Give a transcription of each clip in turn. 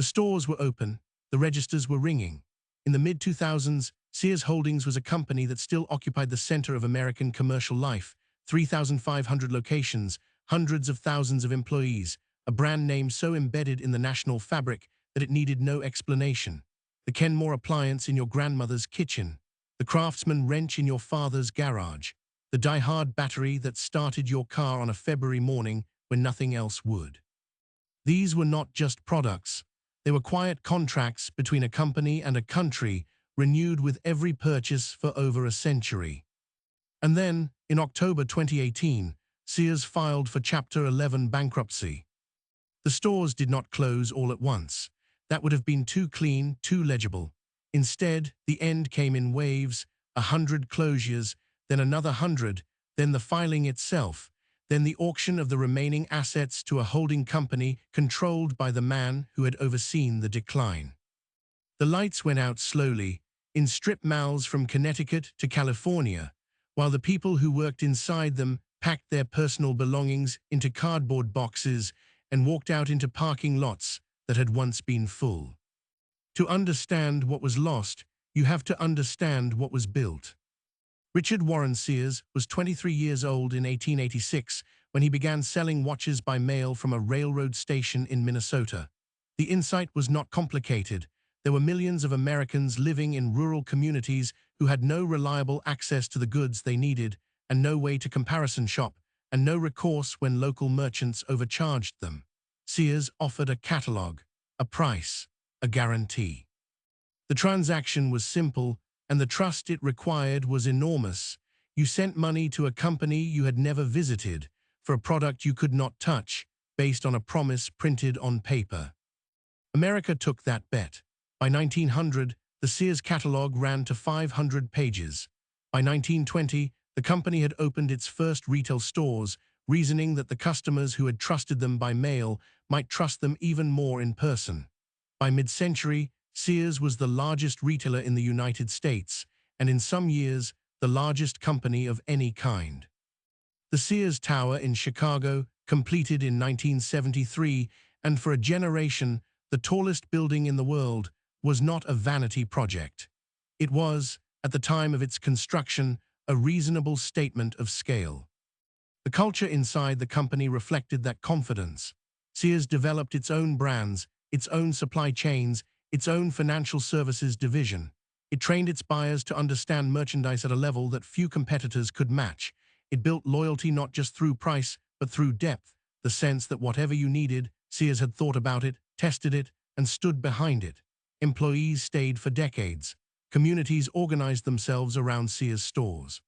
The stores were open, the registers were ringing. In the mid-2000s, Sears Holdings was a company that still occupied the center of American commercial life, 3,500 locations, hundreds of thousands of employees, a brand name so embedded in the national fabric that it needed no explanation. The Kenmore appliance in your grandmother's kitchen, the Craftsman wrench in your father's garage, the die-hard battery that started your car on a February morning when nothing else would. These were not just products. They were quiet contracts between a company and a country, renewed with every purchase for over a century. And then, in October 2018, Sears filed for Chapter 11 bankruptcy. The stores did not close all at once. That would have been too clean, too legible. Instead, the end came in waves, 100 closures, then another 100, then the filing itself, then the auction of the remaining assets to a holding company controlled by the man who had overseen the decline. The lights went out slowly, in strip malls from Connecticut to California, while the people who worked inside them packed their personal belongings into cardboard boxes and walked out into parking lots that had once been full. To understand what was lost, you have to understand what was built. Richard Warren Sears was 23 years old in 1886 when he began selling watches by mail from a railroad station in Minnesota. The insight was not complicated. There were millions of Americans living in rural communities who had no reliable access to the goods they needed and no way to comparison shop and no recourse when local merchants overcharged them. Sears offered a catalog, a price, a guarantee. The transaction was simple, and the trust it required was enormous. You sent money to a company you had never visited for a product you could not touch, based on a promise printed on paper. America took that bet. By 1900, the Sears catalog ran to 500 pages. By 1920, the company had opened its first retail stores, reasoning that the customers who had trusted them by mail might trust them even more in person. By mid-century, Sears was the largest retailer in the United States, and in some years, the largest company of any kind. The Sears Tower in Chicago, completed in 1973, and for a generation, the tallest building in the world, was not a vanity project. It was, at the time of its construction, a reasonable statement of scale. The culture inside the company reflected that confidence. Sears developed its own brands, its own supply chains, its own financial services division. It trained its buyers to understand merchandise at a level that few competitors could match. It built loyalty not just through price, but through depth, the sense that whatever you needed, Sears had thought about it, tested it, and stood behind it. Employees stayed for decades. Communities organized themselves around Sears stores.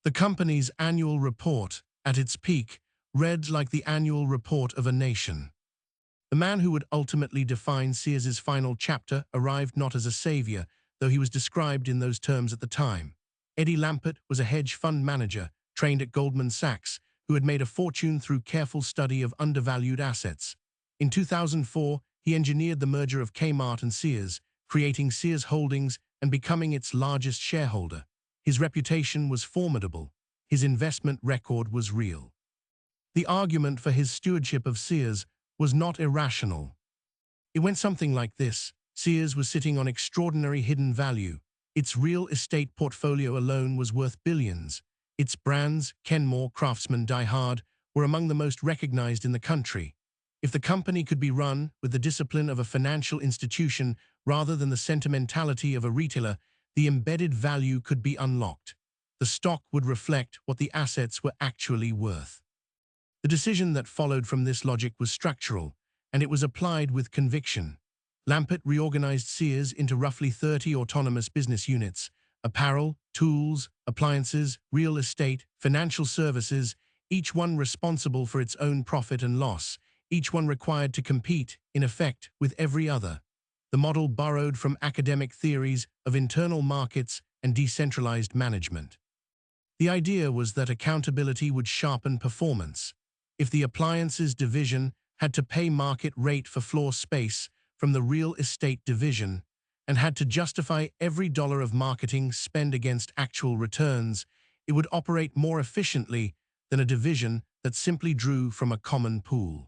The company's annual report, at its peak, read like the annual report of a nation. The man who would ultimately define Sears's final chapter arrived not as a savior, though he was described in those terms at the time. Eddie Lampert was a hedge fund manager, trained at Goldman Sachs, who had made a fortune through careful study of undervalued assets. In 2004, he engineered the merger of Kmart and Sears, creating Sears Holdings and becoming its largest shareholder. His reputation was formidable. His investment record was real. The argument for his stewardship of Sears was not irrational. It went something like this. Sears was sitting on extraordinary hidden value. Its real estate portfolio alone was worth billions. Its brands, Kenmore, Craftsman, Die Hard, were among the most recognized in the country. If the company could be run with the discipline of a financial institution rather than the sentimentality of a retailer, the embedded value could be unlocked. The stock would reflect what the assets were actually worth. The decision that followed from this logic was structural, and it was applied with conviction. Lampert reorganized Sears into roughly 30 autonomous business units: apparel, tools, appliances, real estate, financial services, each one responsible for its own profit and loss, each one required to compete, in effect, with every other. The model borrowed from academic theories of internal markets and decentralized management. The idea was that accountability would sharpen performance. If the appliances division had to pay market rate for floor space from the real estate division and had to justify every dollar of marketing spend against actual returns, it would operate more efficiently than a division that simply drew from a common pool.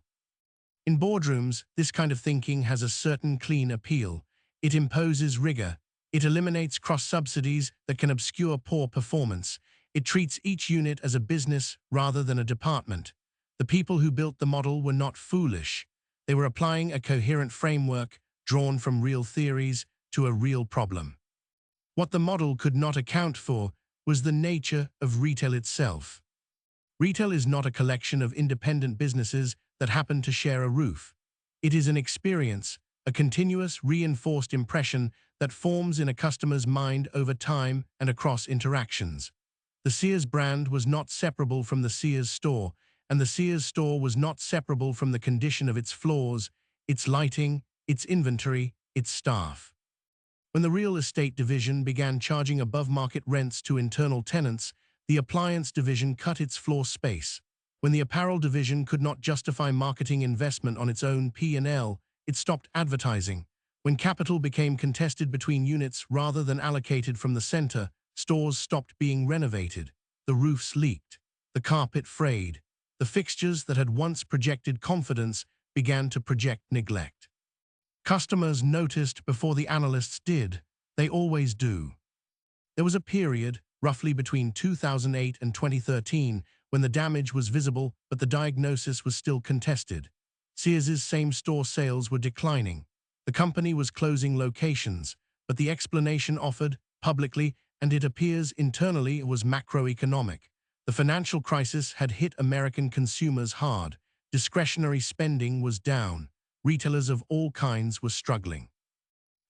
In boardrooms, this kind of thinking has a certain clean appeal. It imposes rigor. It eliminates cross-subsidies that can obscure poor performance. It treats each unit as a business rather than a department. The people who built the model were not foolish. They were applying a coherent framework drawn from real theories to a real problem. What the model could not account for was the nature of retail itself. Retail is not a collection of independent businesses that happen to share a roof. It is an experience, a continuous, reinforced impression that forms in a customer's mind over time and across interactions. The Sears brand was not separable from the Sears store, and the Sears store was not separable from the condition of its floors, its lighting, its inventory, its staff. When the real estate division began charging above-market rents to internal tenants, the appliance division cut its floor space. When the apparel division could not justify marketing investment on its own P&L, it stopped advertising. When capital became contested between units rather than allocated from the center, stores stopped being renovated. The roofs leaked. The carpet frayed. The fixtures that had once projected confidence began to project neglect. Customers noticed before the analysts did. They always do. There was a period, roughly between 2008 and 2013, when the damage was visible but the diagnosis was still contested. Sears's same-store sales were declining. The company was closing locations, but the explanation offered, publicly, and it appears internally, was macroeconomic. The financial crisis had hit American consumers hard. Discretionary spending was down. Retailers of all kinds were struggling.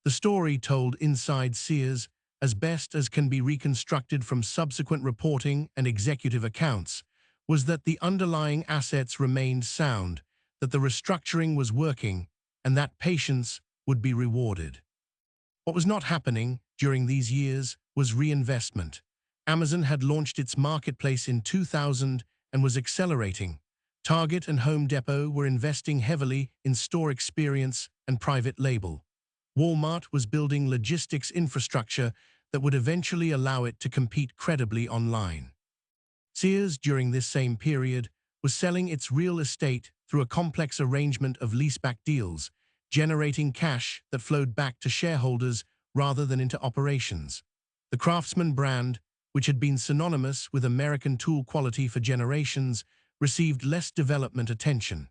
The story told inside Sears, as best as can be reconstructed from subsequent reporting and executive accounts, was that the underlying assets remained sound, that the restructuring was working, and that patience would be rewarded. What was not happening during these years was reinvestment. Amazon had launched its marketplace in 2000 and was accelerating. Target and Home Depot were investing heavily in store experience and private label. Walmart was building logistics infrastructure that would eventually allow it to compete credibly online. Sears, during this same period, was selling its real estate through a complex arrangement of leaseback deals, generating cash that flowed back to shareholders rather than into operations. The Craftsman brand, which had been synonymous with American tool quality for generations, received less development attention.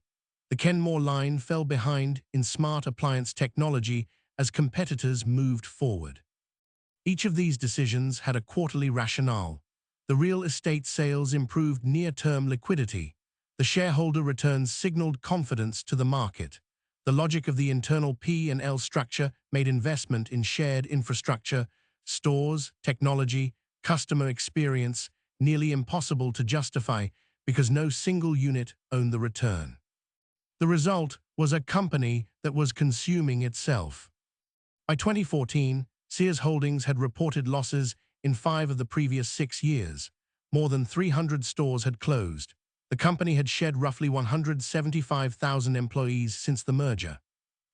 The Kenmore line fell behind in smart appliance technology as competitors moved forward. Each of these decisions had a quarterly rationale. The real estate sales improved near-term liquidity. The shareholder returns signaled confidence to the market. The logic of the internal P&L structure made investment in shared infrastructure, stores, technology, customer experience nearly impossible to justify because no single unit owned the return. The result was a company that was consuming itself. By 2014, Sears Holdings had reported losses in 5 of the previous 6 years. More than 300 stores had closed. The company had shed roughly 175,000 employees since the merger.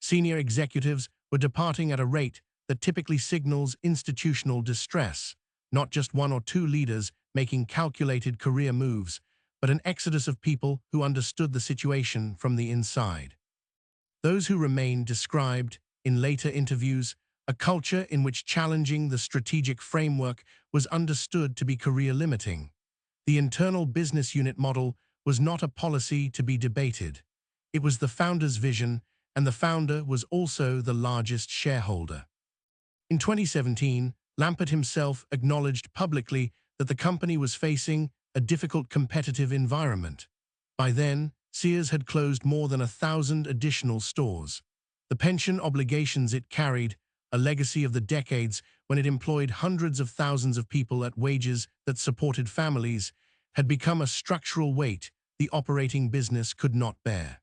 Senior executives were departing at a rate that typically signals institutional distress, not just 1 or 2 leaders making calculated career moves, but an exodus of people who understood the situation from the inside. Those who remained described, in later interviews, a culture in which challenging the strategic framework was understood to be career-limiting. The internal business unit model was not a policy to be debated. It was the founder's vision, and the founder was also the largest shareholder. In 2017, Lampert himself acknowledged publicly that the company was facing a difficult competitive environment. By then, Sears had closed more than 1,000 additional stores. The pension obligations it carried, a legacy of the decades when it employed hundreds of thousands of people at wages that supported families, had become a structural weight the operating business could not bear.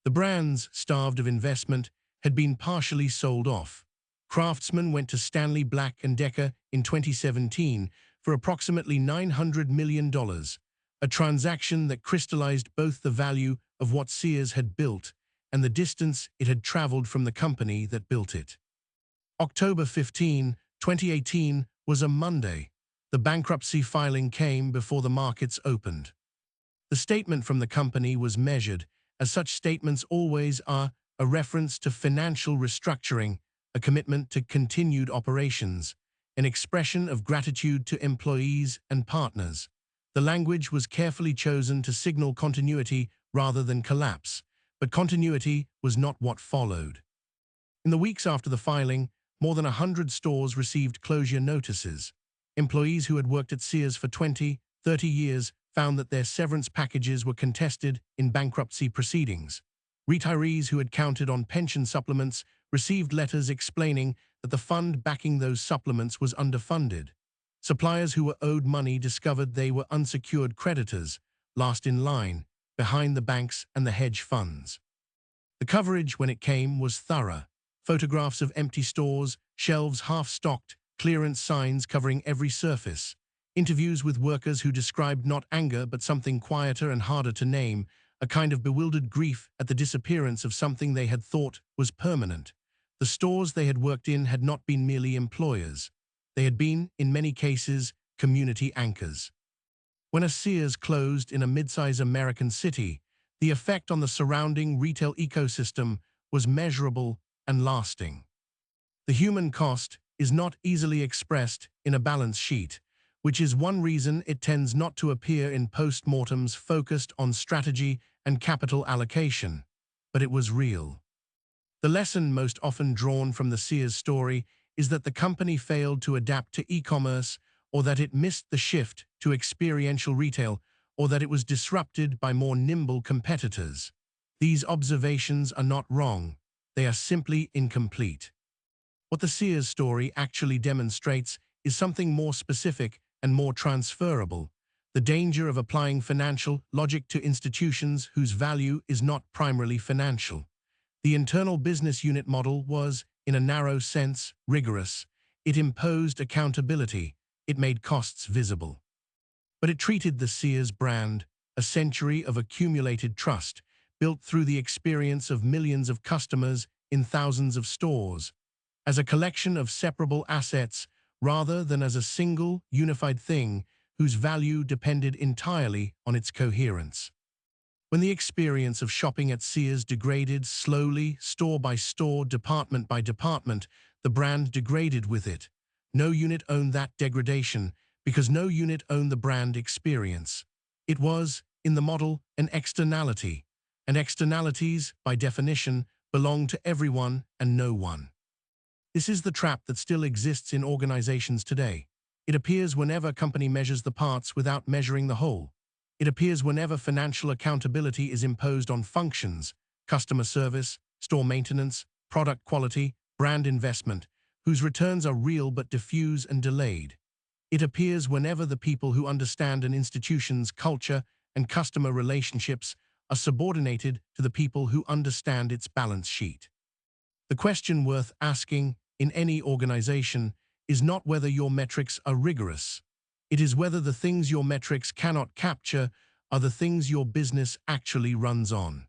The brands, starved of investment, had been partially sold off. Craftsman went to Stanley Black & Decker in 2017 for approximately $900 million, a transaction that crystallized both the value of what Sears had built and the distance it had traveled from the company that built it. October 15, 2018 was a Monday. The bankruptcy filing came before the markets opened. The statement from the company was measured as such statements always are a reference to financial restructuring, a commitment to continued operations, an expression of gratitude to employees and partners. The language was carefully chosen to signal continuity rather than collapse, but continuity was not what followed. In the weeks after the filing, more than 100 stores received closure notices. Employees who had worked at Sears for 20, 30 years found that their severance packages were contested in bankruptcy proceedings. Retirees who had counted on pension supplements received letters explaining that the fund backing those supplements was underfunded. Suppliers who were owed money discovered they were unsecured creditors, last in line, behind the banks and the hedge funds. The coverage, when it came, was thorough. Photographs of empty stores, shelves half-stocked, clearance signs covering every surface. Interviews with workers who described not anger but something quieter and harder to name, a kind of bewildered grief at the disappearance of something they had thought was permanent. The stores they had worked in had not been merely employers. They had been, in many cases, community anchors. When a Sears closed in a mid-size American city, the effect on the surrounding retail ecosystem was measurable and lasting. The human cost is not easily expressed in a balance sheet, which is one reason it tends not to appear in post-mortems focused on strategy and capital allocation. But it was real. The lesson most often drawn from the Sears story is that the company failed to adapt to e-commerce, or that it missed the shift to experiential retail, or that it was disrupted by more nimble competitors. These observations are not wrong. They are simply incomplete. What the Sears story actually demonstrates is something more specific and more transferable: the danger of applying financial logic to institutions whose value is not primarily financial. The internal business unit model was, in a narrow sense, rigorous. It imposed accountability. It made costs visible. But it treated the Sears brand, a century of accumulated trust, built through the experience of millions of customers in thousands of stores, as a collection of separable assets rather than as a single, unified thing whose value depended entirely on its coherence. When the experience of shopping at Sears degraded slowly, store by store, department by department, the brand degraded with it. No unit owned that degradation because no unit owned the brand experience. It was, in the model, an externality, and externalities, by definition, belong to everyone and no one. This is the trap that still exists in organizations today. It appears whenever a company measures the parts without measuring the whole. It appears whenever financial accountability is imposed on functions, customer service, store maintenance, product quality, brand investment, whose returns are real but diffuse and delayed. It appears whenever the people who understand an institution's culture and customer relationships are subordinated to the people who understand its balance sheet. The question worth asking in any organization is not whether your metrics are rigorous. It is whether the things your metrics cannot capture are the things your business actually runs on.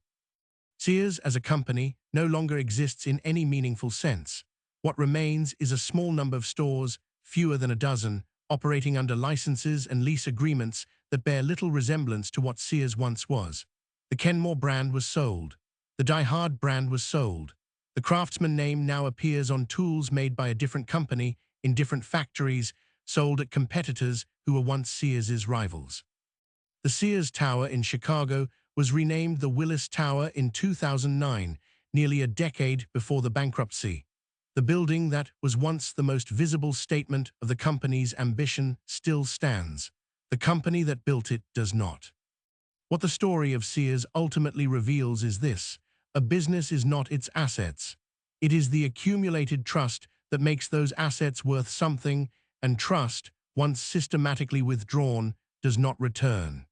Sears, as a company, no longer exists in any meaningful sense. What remains is a small number of stores, fewer than a dozen, operating under licenses and lease agreements that bear little resemblance to what Sears once was. The Kenmore brand was sold. The Die Hard brand was sold. The Craftsman name now appears on tools made by a different company in different factories, sold at competitors who were once Sears's rivals. The Sears Tower in Chicago was renamed the Willis Tower in 2009, nearly a decade before the bankruptcy. The building that was once the most visible statement of the company's ambition still stands. The company that built it does not. What the story of Sears ultimately reveals is this: a business is not its assets. It is the accumulated trust that makes those assets worth something, and trust, once systematically withdrawn, does not return.